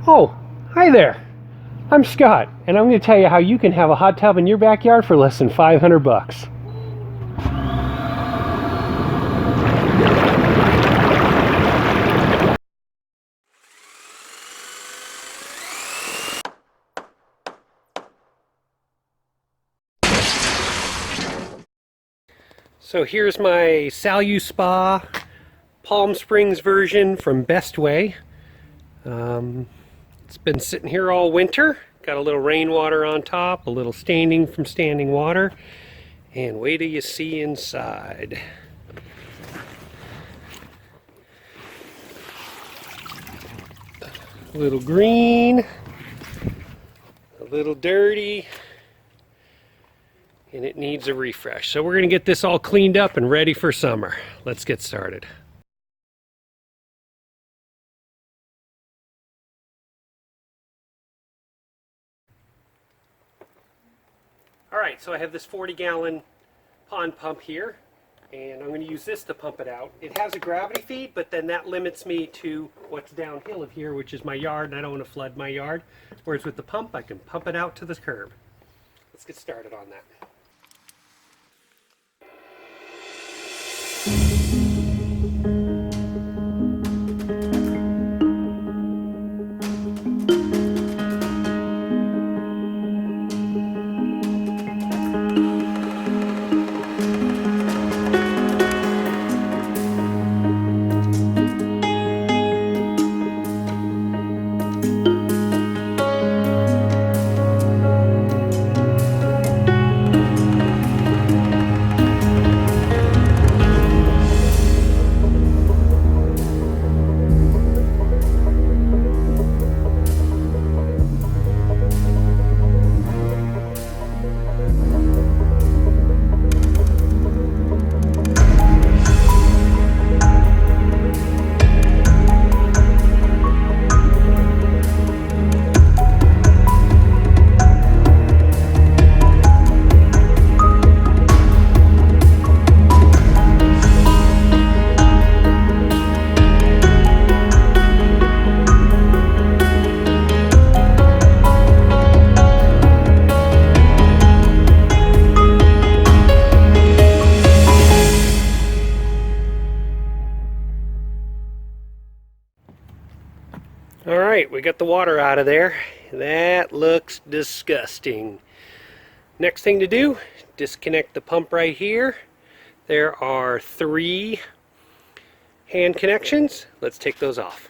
Oh, hi there. I'm Scott, and I'm going to tell you how you can have a hot tub in your backyard for less than 500 bucks. So here's my Salu Spa Palm Springs version from Best Way. It's been sitting here all winter. Got a little rainwater on top, a little staining from standing water, and wait till you see inside. A little green, a little dirty, and it needs a refresh. So we're going to get this all cleaned up and ready for summer. Let's get started. Alright, so I have this 40-gallon pond pump here, and I'm going to use this to pump it out. It has a gravity feed, but then that limits me to what's downhill of here, which is my yard, and I don't want to flood my yard. Whereas with the pump, I can pump it out to the curb. Let's get started on that. Alright, we got the water out of there. That looks disgusting. Next thing to do, disconnect the pump right here. There are 3 hand connections. Let's take those off.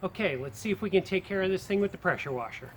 Okay, let's see if we can take care of this thing with the pressure washer.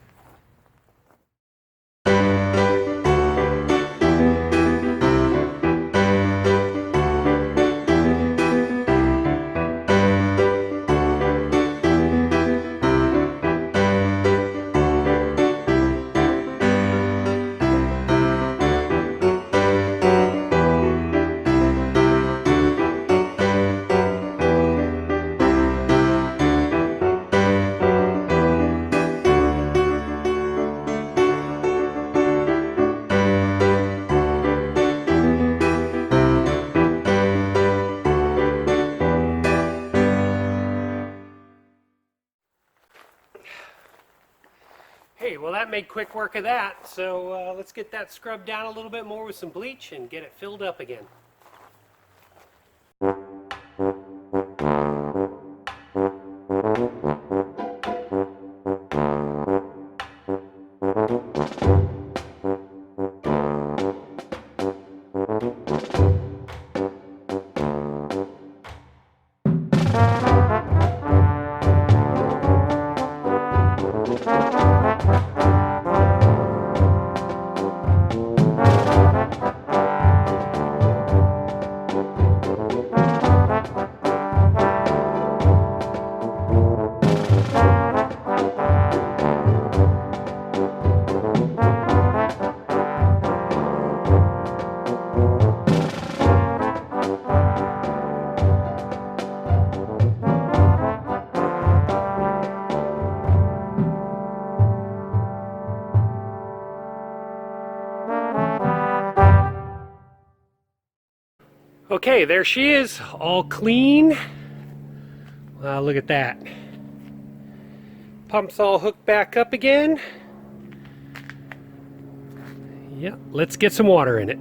Hey, well that made quick work of that, so let's get that scrubbed down a little bit more with some bleach and get it filled up again. Okay, there she is, all clean. Wow, look at that. Pump's all hooked back up again. Yeah, let's get some water in it.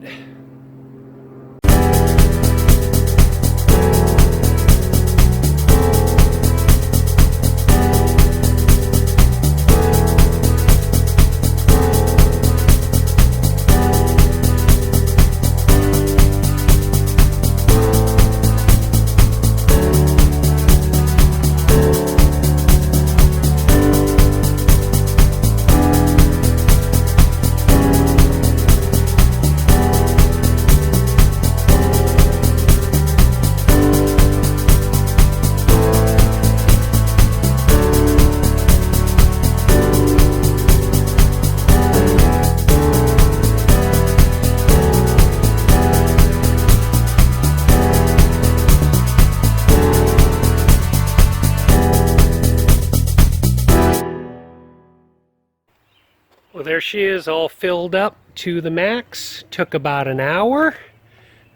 Well, there she is, all filled up to the max. Took about an hour.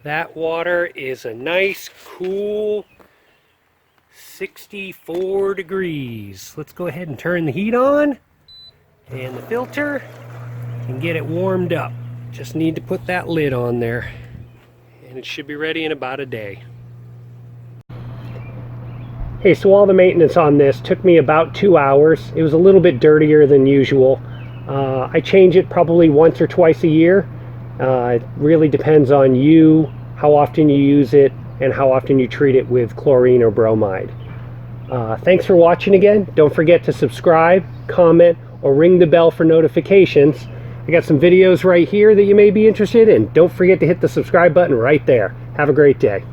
That water is a nice, cool 64 degrees. Let's go ahead and turn the heat on and the filter and get it warmed up. Just need to put that lid on there, and it should be ready in about a day. Hey, so all the maintenance on this took me about 2 hours. It was a little bit dirtier than usual. I change it probably once or twice a year. It really depends on you, how often you use it, and how often you treat it with chlorine or bromide. Thanks for watching again. Don't forget to subscribe, comment, or ring the bell for notifications. I got some videos right here that you may be interested in. Don't forget to hit the subscribe button right there. Have a great day.